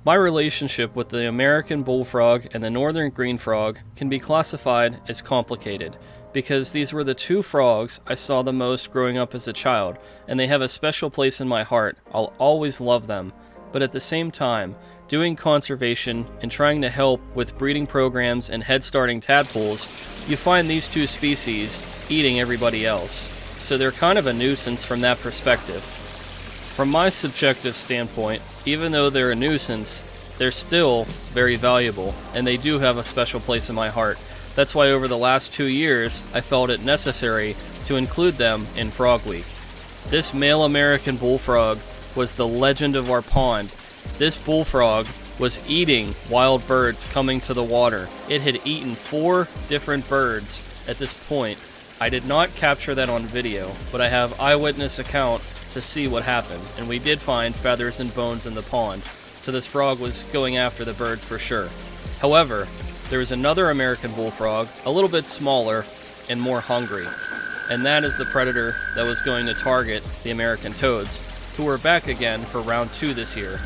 My relationship with the American bullfrog and the northern green frog can be classified as complicated, because these were the two frogs I saw the most growing up as a child, and they have a special place in my heart. I'll always love them. But at the same time, doing conservation and trying to help with breeding programs and head-starting tadpoles, you find these two species eating everybody else. So they're kind of a nuisance from that perspective. From my subjective standpoint, even though they're a nuisance, they're still very valuable, and they do have a special place in my heart. That's why over the last 2 years, I felt it necessary to include them in Frog Week. This male American bullfrog was the legend of our pond. This bullfrog was eating wild birds coming to the water. It had eaten 4 different birds at this point. I did not capture that on video, but I have eyewitness account to see what happened, and we did find feathers and bones in the pond, so this frog was going after the birds for sure. However, there was another American bullfrog, a little bit smaller and more hungry, and that is the predator that was going to target the American toads, who are back again for round 2 this year.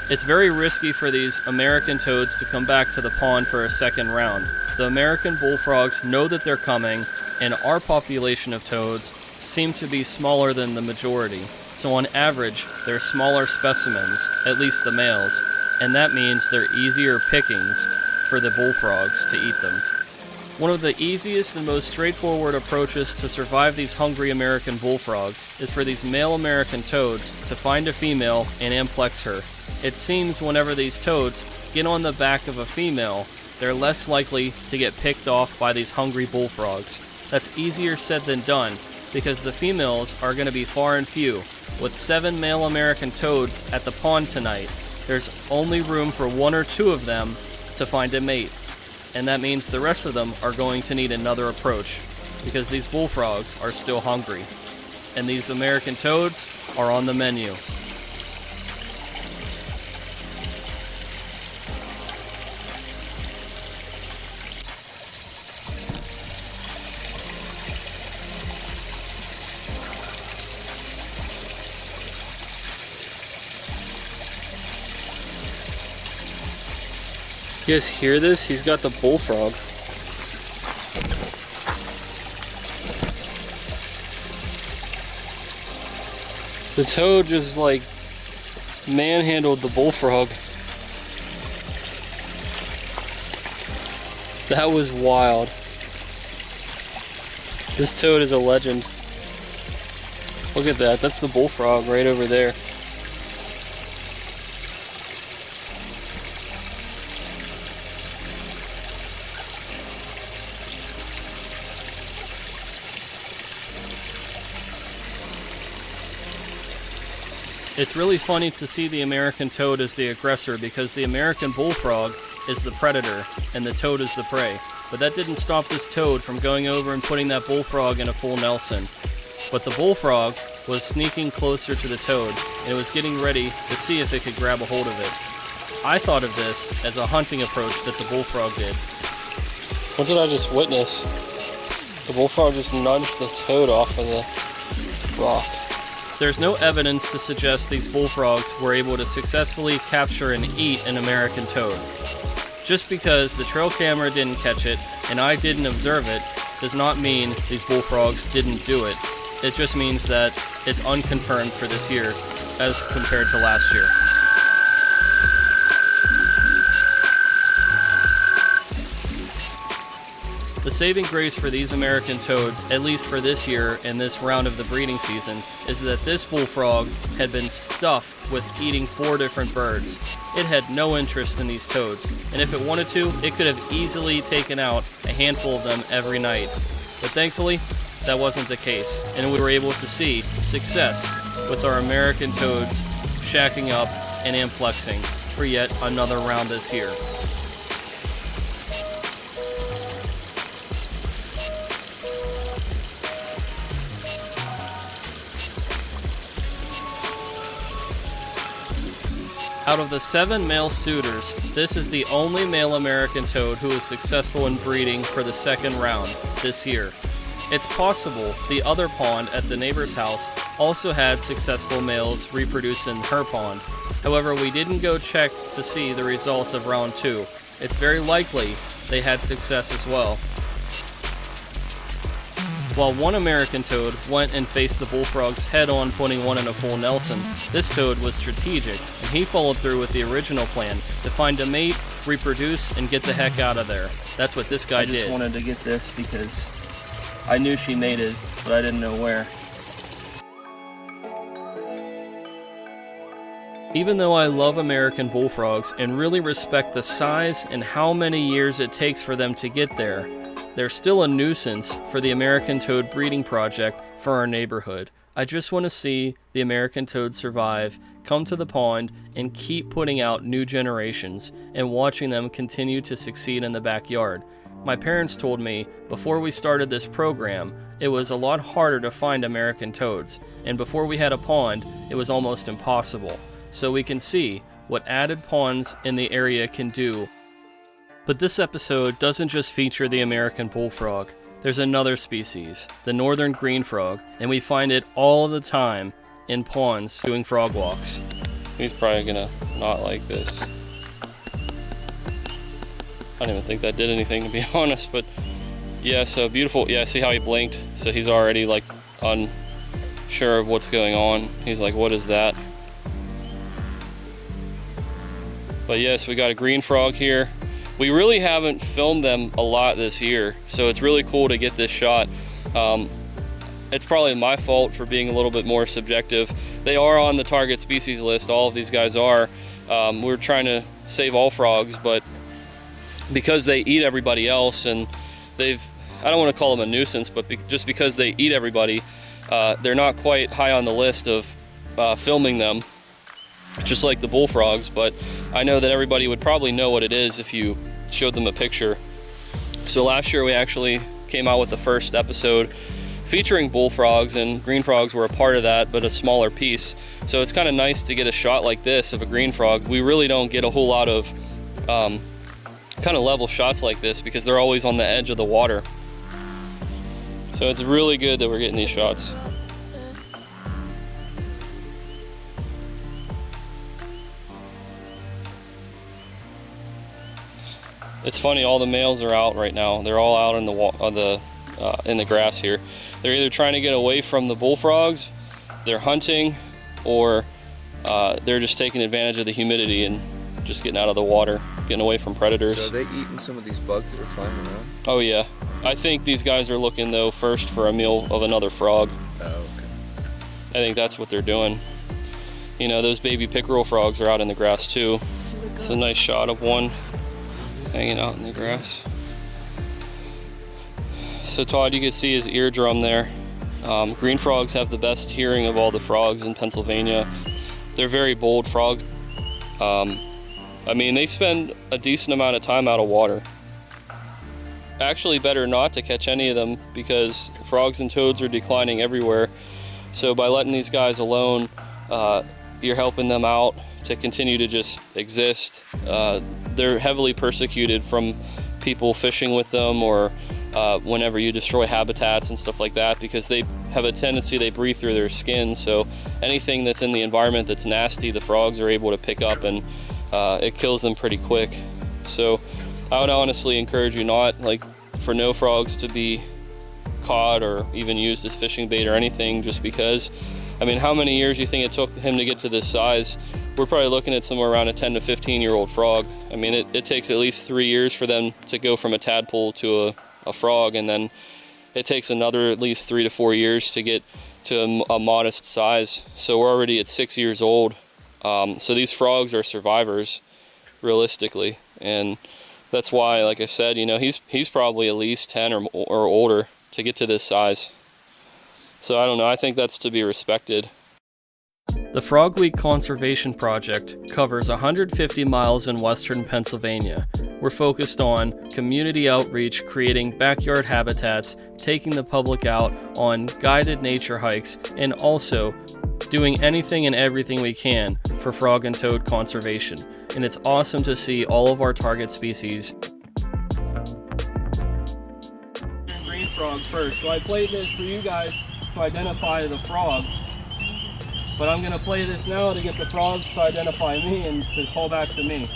It's very risky for these American toads to come back to the pond for a second round. The American bullfrogs know that they're coming, and our population of toads seem to be smaller than the majority. So on average, they're smaller specimens, at least the males, and that means they're easier pickings for the bullfrogs to eat them. One of the easiest and most straightforward approaches to survive these hungry American bullfrogs is for these male American toads to find a female and amplex her. It seems whenever these toads get on the back of a female, they're less likely to get picked off by these hungry bullfrogs. That's easier said than done, because the females are going to be far and few. With 7 male American toads at the pond tonight, there's only room for 1 or 2 of them to find a mate. And that means the rest of them are going to need another approach, because these bullfrogs are still hungry. And these American toads are on the menu. You guys hear this? He's got the bullfrog. The toad just like manhandled the bullfrog. That was wild. This toad is a legend. Look at that. That's the bullfrog right over there. It's really funny to see the American toad as the aggressor, because the American bullfrog is the predator and the toad is the prey. But that didn't stop this toad from going over and putting that bullfrog in a full Nelson. But the bullfrog was sneaking closer to the toad, and it was getting ready to see if it could grab a hold of it. I thought of this as a hunting approach that the bullfrog did. What did I just witness? The bullfrog just nudged the toad off of the rock. There's no evidence to suggest these bullfrogs were able to successfully capture and eat an American toad. Just because the trail camera didn't catch it and I didn't observe it does not mean these bullfrogs didn't do it. It just means that it's unconfirmed for this year as compared to last year. The saving grace for these American toads, at least for this year and this round of the breeding season, is that this bullfrog had been stuffed with eating 4 different birds. It had no interest in these toads, and if it wanted to, it could have easily taken out a handful of them every night. But thankfully, that wasn't the case, and we were able to see success with our American toads shacking up and amplexing for yet another round this year. Out of the 7 male suitors, this is the only male American toad who is successful in breeding for the second round this year. It's possible the other pond at the neighbor's house also had successful males reproduce in her pond. However, we didn't go check to see the results of round 2. It's very likely they had success as well. While one American toad went and faced the bullfrogs head-on, putting one in a full Nelson, this toad was strategic, and he followed through with the original plan to find a mate, reproduce, and get the heck out of there. That's what this guy did. I just wanted to get this because I knew she mated, but I didn't know where. Even though I love American bullfrogs and really respect the size and how many years it takes for them to get there, they're still a nuisance for the American toad breeding project for our neighborhood. I just want to see the American toad survive, come to the pond, and keep putting out new generations and watching them continue to succeed in the backyard. My parents told me before we started this program, it was a lot harder to find American toads, and before we had a pond, it was almost impossible. So we can see what added ponds in the area can do. But this episode doesn't just feature the American bullfrog. There's another species, the northern green frog, and we find it all the time in ponds doing frog walks. He's probably gonna not like this. I don't even think that did anything, to be honest, but yeah, so beautiful. Yeah, see how he blinked? So he's already like unsure of what's going on. He's like, what is that? But yes, we got a green frog here. We really haven't filmed them a lot this year, so it's really cool to get this shot. It's probably my fault for being a little bit more subjective. They are on the target species list, all of these guys are. We're trying to save all frogs, but because they eat everybody else, and I don't want to call them a nuisance, but just because they eat everybody, they're not quite high on the list of filming them, just like the bullfrogs. But I know that everybody would probably know what it is if you showed them a picture. So last year we actually came out with the first episode featuring bullfrogs, and green frogs were a part of that, but a smaller piece. So it's kind of nice to get a shot like this of a green frog. We really don't get a whole lot of kind of level shots like this because they're always on the edge of the water. So it's really good that we're getting these shots. It's funny, all the males are out right now. They're all out in the grass here. They're either trying to get away from the bullfrogs, they're hunting, or they're just taking advantage of the humidity and just getting out of the water, getting away from predators. So are they eating some of these bugs that are flying around? Oh yeah. I think these guys are looking though first for a meal of another frog. Oh, okay. I think that's what they're doing. You know, those baby pickerel frogs are out in the grass too. It's a nice shot of one hanging out in the grass. So Todd, you can see his eardrum there. Green frogs have the best hearing of all the frogs in Pennsylvania. They're very bold frogs. I mean, they spend a decent amount of time out of water. Actually, better not to catch any of them because frogs and toads are declining everywhere. So by letting these guys alone, you're helping them out to continue to just exist. They're heavily persecuted from people fishing with them, or whenever you destroy habitats and stuff like that, because they have a tendency, they breathe through their skin. So anything that's in the environment that's nasty, the frogs are able to pick up, and it kills them pretty quick. So I would honestly encourage you not, like, for no frogs to be caught or even used as fishing bait or anything, just because, I mean, how many years do you think it took him to get to this size? We're probably looking at somewhere around a 10 to 15-year-old frog. I mean, it takes at least 3 years for them to go from a tadpole to a frog, and then it takes another at least 3 to 4 years to get to a modest size. So we're already at 6 years old. So these frogs are survivors, realistically, and that's why, like I said, you know, he's probably at least 10 or older to get to this size. So I don't know, I think that's to be respected. The Frog Week Conservation Project covers 150 miles in western Pennsylvania. We're focused on community outreach, creating backyard habitats, taking the public out on guided nature hikes, and also doing anything and everything we can for frog and toad conservation. And it's awesome to see all of our target species. Green frog first. So I played this for you guys to identify the frog. But I'm gonna play this now to get the frogs to identify me and to call back to me.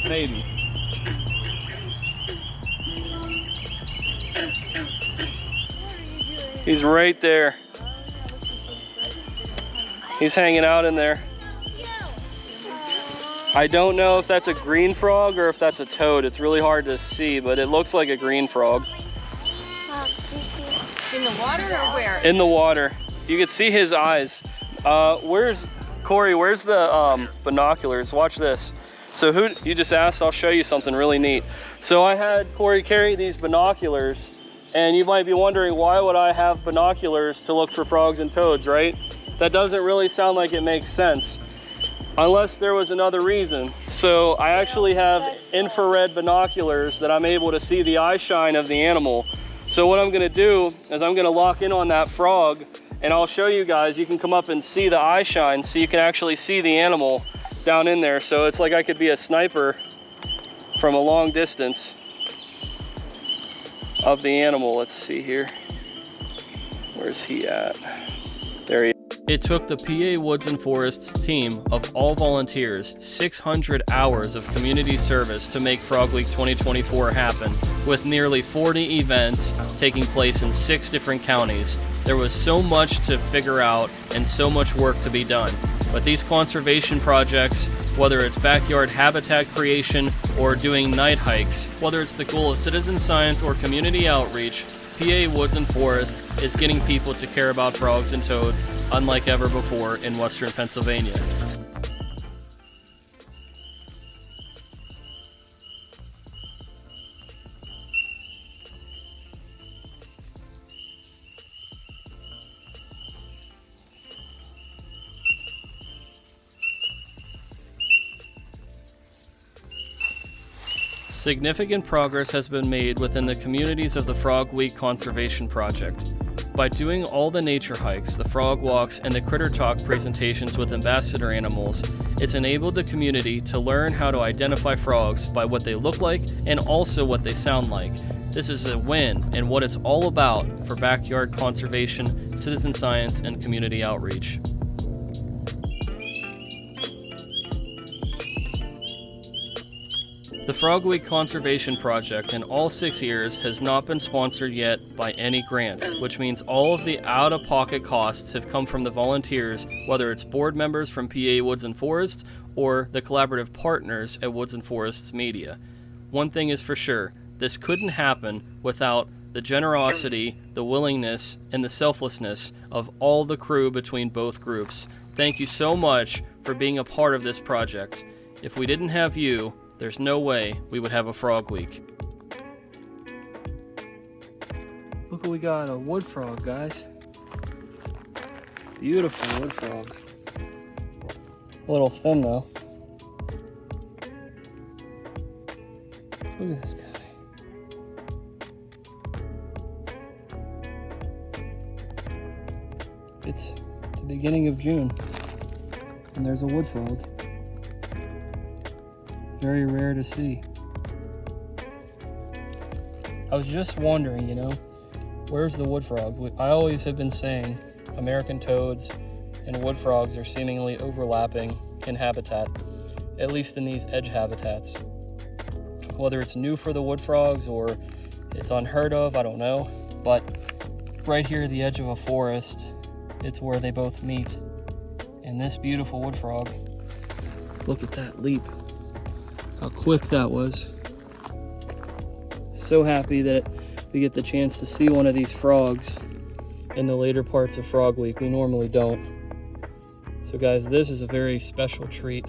Maybe. He's right there. He's hanging out in there. I don't know if that's a green frog or if that's a toad. It's really hard to see, but it looks like a green frog. In the water or where? In the water. You can see his eyes. Corey, where's the binoculars? Watch this. So you just asked, I'll show you something really neat. So I had Corey carry these binoculars, and you might be wondering, why would I have binoculars to look for frogs and toads, right? That doesn't really sound like it makes sense, unless there was another reason. So I actually have infrared binoculars that I'm able to see the eye shine of the animal. So what I'm gonna do is I'm gonna lock in on that frog, and I'll show you guys. You can come up and see the eye shine, so you can actually see the animal down in there. So it's like I could be a sniper from a long distance of the animal. Let's see here. Where's he at? There he is. It took the PA Woods and Forests team of all volunteers 600 hours of community service to make Frog Week 2024 happen, with nearly 40 events taking place in 6 different counties. There was so much to figure out and so much work to be done. But these conservation projects, whether it's backyard habitat creation or doing night hikes, whether it's the goal of citizen science or community outreach, PA Woods and Forests is getting people to care about frogs and toads unlike ever before in Western Pennsylvania. Significant progress has been made within the communities of the Frog Week Conservation Project. By doing all the nature hikes, the frog walks, and the critter talk presentations with ambassador animals, it's enabled the community to learn how to identify frogs by what they look like and also what they sound like. This is a win and what it's all about for backyard conservation, citizen science, and community outreach. The Frog Week Conservation Project in all 6 years has not been sponsored yet by any grants, which means all of the out-of-pocket costs have come from the volunteers, whether it's board members from PA Woods and Forests or the collaborative partners at Woods and Forests Media. One thing is for sure, this couldn't happen without the generosity, the willingness, and the selflessness of all the crew between both groups. Thank you so much for being a part of this project. If we didn't have you, there's no way we would have a Frog Week. Look what we got, a wood frog, guys. Beautiful wood frog. A little thin though. Look at this guy. It's the beginning of June, and there's a wood frog. Very rare to see. I was just wondering, where's the wood frog? I always have been saying American toads and wood frogs are seemingly overlapping in habitat, at least in these edge habitats. Whether it's new for the wood frogs or it's unheard of, I don't know. But right here at the edge of a forest, it's where they both meet. And this beautiful wood frog, look at that leap. How quick that was. So happy that we get the chance to see one of these frogs in the later parts of Frog Week. We normally don't. So guys, this is a very special treat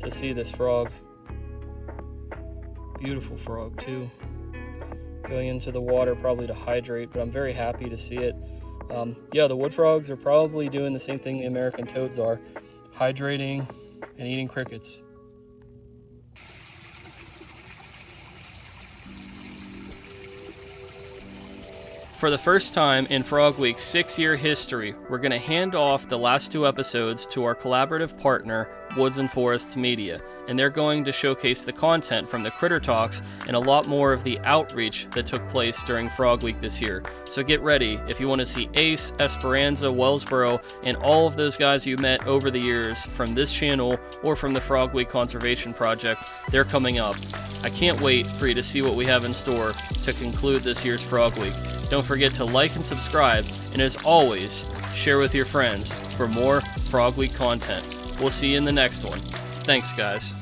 to see this frog. Beautiful frog too. Going into the water probably to hydrate, but I'm very happy to see it. Yeah, the wood frogs are probably doing the same thing the American toads are, hydrating and eating crickets. For the first time in Frog Week's 6-year history, we're going to hand off the last 2 episodes to our collaborative partner, Woods and Forests Media, and they're going to showcase the content from the Critter Talks and a lot more of the outreach that took place during Frog Week this year. So get ready if you want to see Ace, Esperanza, Wellsboro, and all of those guys you met over the years from this channel or from the Frog Week Conservation Project. They're coming up. I can't wait for you to see what we have in store to conclude this year's Frog Week. Don't forget to like and subscribe, and as always, share with your friends for more Frog Week content. We'll see you in the next one. Thanks, guys.